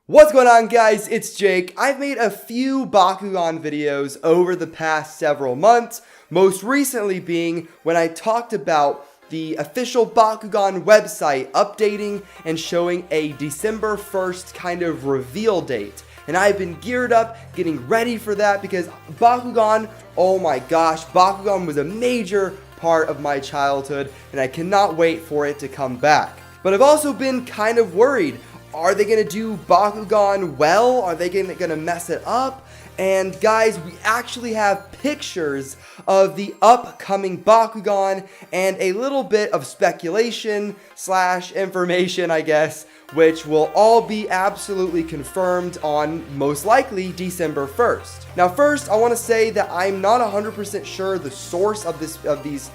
What's going on, guys? It's Jake. I've made a few Bakugan videos over the past several months, most recently being when I talked about the official Bakugan website updating and showing a December 1st kind of reveal date. And I've been geared up, getting ready for that because Bakugan, oh my gosh, Bakugan was a major part of my childhood and I cannot wait for it to come back. But I've also been kind of worried. Are they going to do Bakugan well? Are they going to mess it up? And guys, we actually have pictures of the upcoming Bakugan and a little bit of speculation / information, I guess, which will all be absolutely confirmed on most likely December 1st. Now first, I want to say that I'm not 100% sure the source of these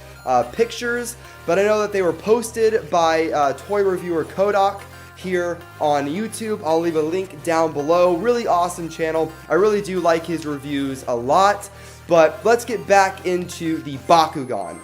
pictures, but I know that they were posted by toy reviewer Kodak here on YouTube. I'll leave a link down below. Really awesome channel. I really do like his reviews a lot. But let's get back into the Bakugan.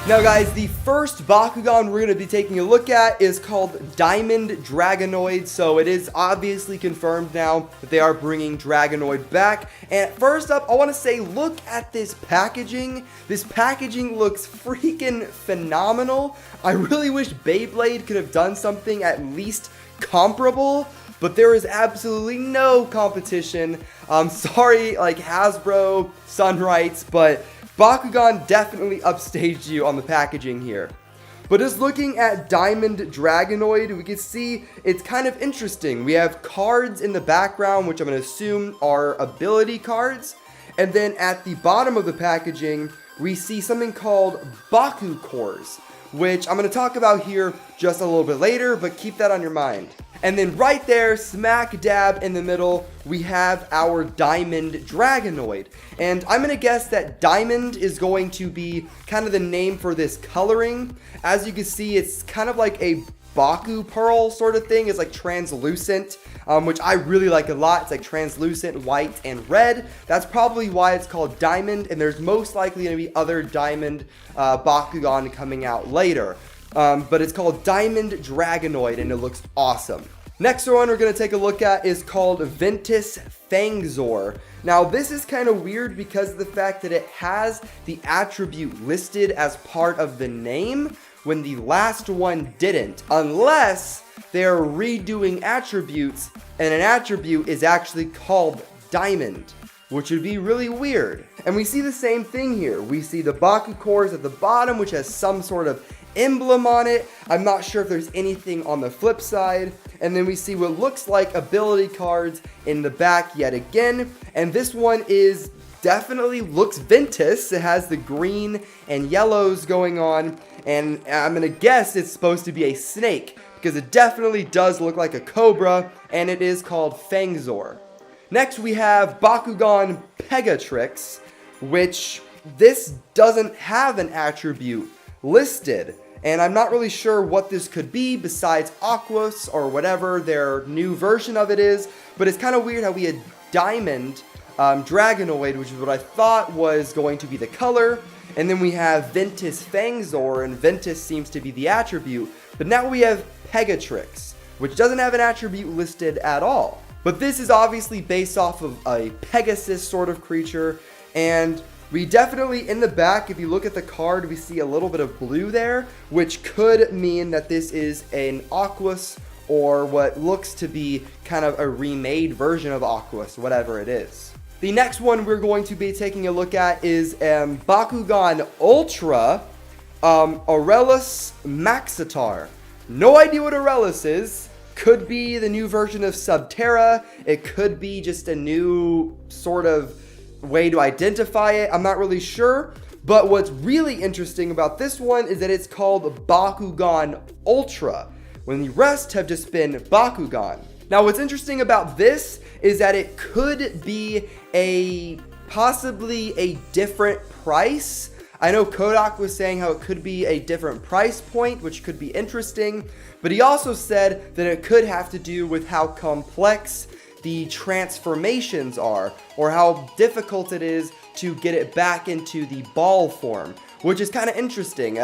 Now guys, the first Bakugan we're going to be taking a look at is called Diamond Dragonoid. So it is obviously confirmed now that they are bringing Dragonoid back. And first up, I want to say, look at this packaging. This packaging looks freaking phenomenal. I really wish Beyblade could have done something at least comparable, but there is absolutely no competition. Sorry, like Hasbro, Sunrights, but Bakugan definitely upstaged you on the packaging here. But just looking at Diamond Dragonoid, we can see it's kind of interesting. We have cards in the background, which I'm going to assume are ability cards. And then at the bottom of the packaging, we see something called Bakukors, which I'm going to talk about here just a little bit later, but keep that on your mind. And then right there, smack dab in the middle, we have our Diamond Dragonoid. And I'm going to guess that Diamond is going to be kind of the name for this coloring. As you can see, it's kind of like a Baku Pearl sort of thing. It's like translucent, which I really like a lot. It's like translucent, white, and red. That's probably why it's called Diamond, and there's most likely going to be other Diamond Bakugan coming out later. But it's called Diamond Dragonoid, and it looks awesome. Next one we're going to take a look at is called Ventus Fangzor. Now this is kind of weird because of the fact that it has the attribute listed as part of the name when the last one didn't, unless they're redoing attributes and an attribute is actually called Diamond, which would be really weird. And we see the same thing here. We see the Bakukors at the bottom, which has some sort of emblem on it. I'm not sure if there's anything on the flip side. And then we see what looks like ability cards in the back yet again. And this one is definitely looks Ventus. It has the green and yellows going on. And I'm going to guess it's supposed to be a snake because it definitely does look like a cobra. And it is called Fangzor. Next we have Bakugan Pegatrix, which this doesn't have an attribute listed. And I'm not really sure what this could be besides Aquos or whatever their new version of it is. But it's kind of weird how we had Diamond Dragonoid, which is what I thought was going to be the color. And then we have Ventus Fangzor, and Ventus seems to be the attribute. But now we have Pegatrix, which doesn't have an attribute listed at all. But this is obviously based off of a Pegasus sort of creature. And we definitely, in the back, if you look at the card, we see a little bit of blue there, which could mean that this is an Aquos or what looks to be kind of a remade version of Aquos, whatever it is. The next one we're going to be taking a look at is Bakugan Ultra, Aurelus Maxitar. No idea what Aurelus is. Could be the new version of Subterra. It could be just a new sort of way to identify it. I'm not really sure. But what's really interesting about this one is that it's called Bakugan Ultra, when the rest have just been Bakugan. Now what's interesting about this is that it could be possibly a different price. I know Kodak was saying how it could be a different price point, which could be interesting, but he also said that it could have to do with how complex the transformations are, or how difficult it is to get it back into the ball form, which is kind of interesting.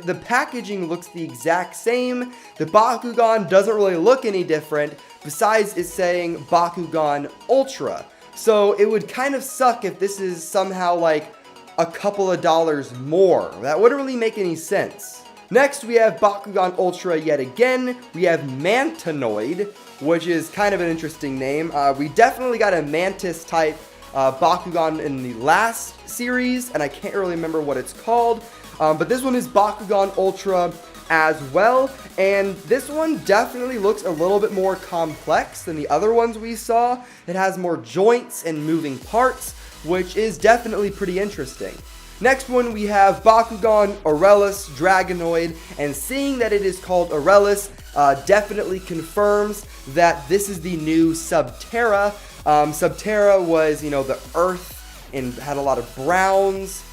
the packaging looks the exact same. The Bakugan doesn't really look any different, besides it's saying Bakugan Ultra. So it would kind of suck if this is somehow like a couple of dollars more. That wouldn't really make any sense. Next, we have Bakugan Ultra yet again. We have Mantanoid, which is kind of an interesting name. We definitely got a Mantis type Bakugan in the last series, and I can't really remember what it's called. But this one is Bakugan Ultra as well, and this one definitely looks a little bit more complex than the other ones we saw. It has more joints and moving parts, which is definitely pretty interesting. Next one, we have Bakugan Aurelus Dragonoid, and seeing that it is called Aurelus definitely confirms that this is the new Subterra. Subterra was, you know, the earth and had a lot of browns.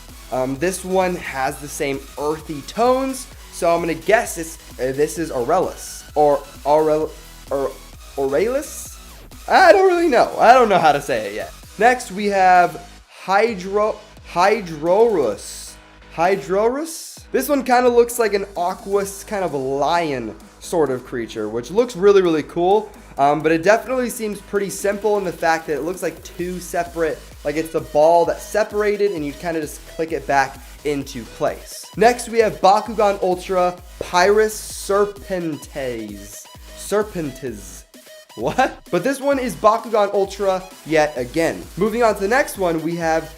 This one has the same earthy tones, so I'm gonna guess this is Aurelus or Aurelus. I don't really know. I don't know how to say it yet. Next, we have Hydorous. This one kind of looks like an aqueous kind of lion sort of creature, which looks really, really cool. But it definitely seems pretty simple in the fact that it looks like two separate, like it's the ball that's separated and you kind of just click it back into place. Next, we have Bakugan Ultra Pyrus Serpentes. What? But this one is Bakugan Ultra yet again. Moving on to the next one, we have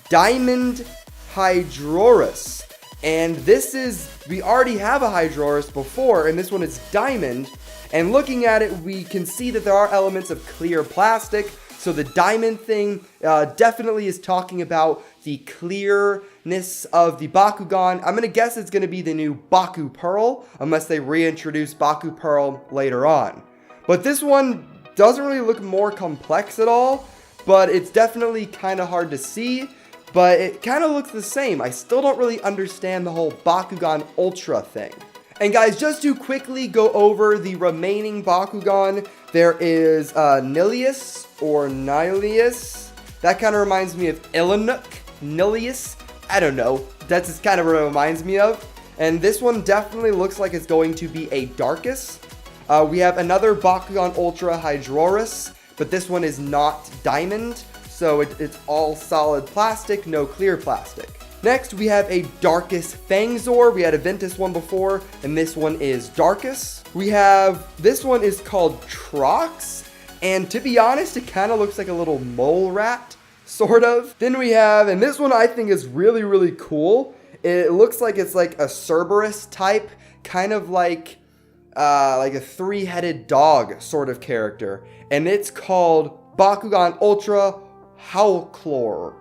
Diamond Hydorous. And this is, we already have a Hydorous before, and this one is Diamond. And looking at it, we can see that there are elements of clear plastic. So the diamond thing definitely is talking about the clearness of the Bakugan. I'm going to guess it's going to be the new Baku Pearl, unless they reintroduce Baku Pearl later on. But this one doesn't really look more complex at all, but it's definitely kind of hard to see. But it kind of looks the same. I still don't really understand the whole Bakugan Ultra thing. And guys, just to quickly go over the remaining Bakugan, there is Nilius or Nilius. That kind of reminds me of Ilanuk. Nilius. I don't know. That's just kind of what it reminds me of. And this one definitely looks like it's going to be a Darkus. We have another Bakugan Ultra Hydorous, but this one is not diamond. So it's all solid plastic, no clear plastic. Next, we have a Darkus Fangzor. We had a Ventus one before, and this one is Darkus. We have, this one is called Trox, and to be honest, it kind of looks like a little mole rat, sort of. Then we have, and this one I think is really, really cool. It looks like it's like a Cerberus type, kind of like a three-headed dog sort of character. And it's called Bakugan Ultra Howlkor.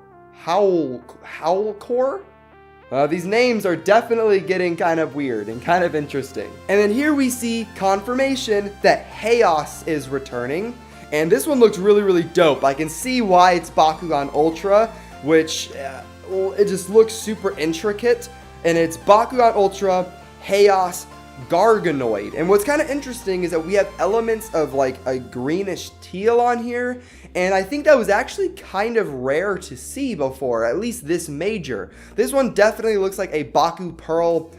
Howlkor? These names are definitely getting kind of weird and kind of interesting. And then here we see confirmation that Chaos is returning. And this one looks really, really dope. I can see why it's Bakugan Ultra, which it just looks super intricate. And it's Bakugan Ultra Chaos Garganoid. And what's kind of interesting is that we have elements of like a greenish teal on here, and I think that was actually kind of rare to see before, at least this major. This one definitely looks like a Baku Pearl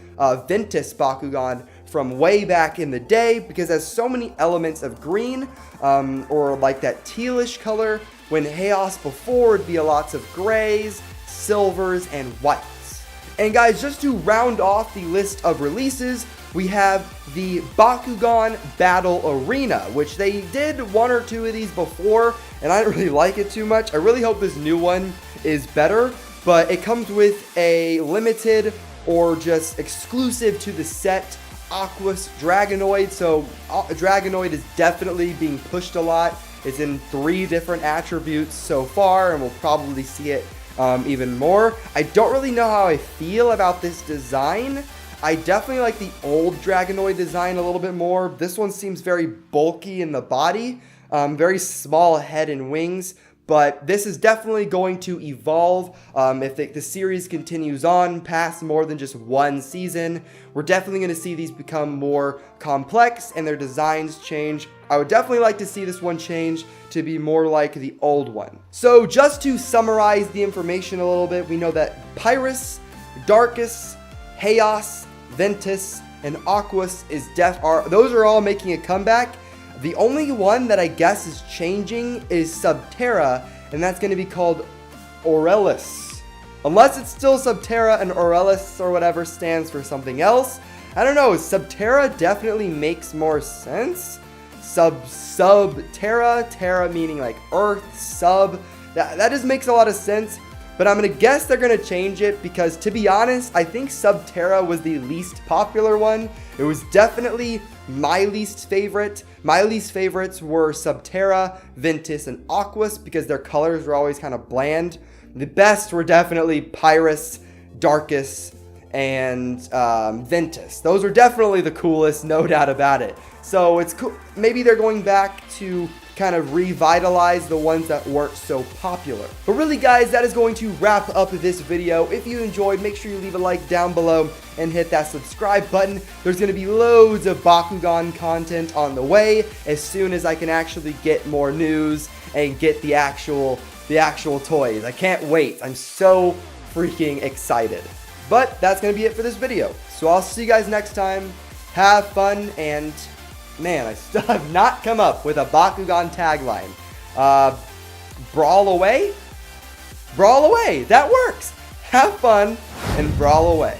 Ventus Bakugan from way back in the day, because it has so many elements of green or like that tealish color, when Chaos before would be lots of grays, silvers, and whites. And guys, just to round off the list of releases, we have the Bakugan Battle Arena, which they did one or two of these before, and I didn't really like it too much. I really hope this new one is better, but it comes with a limited or just exclusive to the set Aquos Dragonoid. So Dragonoid is definitely being pushed a lot. It's in 3 different attributes so far, and we'll probably see it even more. I don't really know how I feel about this design. I definitely like the old Dragonoid design a little bit more. This one seems very bulky in the body, very small head and wings, but this is definitely going to evolve. If the series continues on past more than just one season, we're definitely going to see these become more complex and their designs change. I would definitely like to see this one change to be more like the old one. So just to summarize the information a little bit, we know that Pyrus, Darkus, Chaos, Ventus, and Aquos those are all making a comeback. The only one that I guess is changing is Subterra, and that's going to be called Aurelis. Unless it's still Subterra and Aurelis or whatever stands for something else. I don't know. Subterra definitely makes more sense. Subterra, Terra meaning like Earth, sub. That just makes a lot of sense. But I'm going to guess they're going to change it because, to be honest, I think Subterra was the least popular one. It was definitely my least favorite. My least favorites were Subterra, Ventus, and Aquos because their colors were always kind of bland. The best were definitely Pyrus, Darkus, and Ventus. Those were definitely the coolest, no doubt about it. So it's cool. Maybe they're going back to kind of revitalize the ones that weren't so popular. But really, guys, that is going to wrap up this video. If you enjoyed, make sure you leave a like down below and hit that subscribe button. There's going to be loads of Bakugan content on the way as soon as I can actually get more news and get the actual toys. I can't wait. I'm so freaking excited. But that's going to be it for this video. So I'll see you guys next time. Have fun, and man, I still have not come up with a Bakugan tagline. Brawl away? Brawl away. That works. Have fun and brawl away.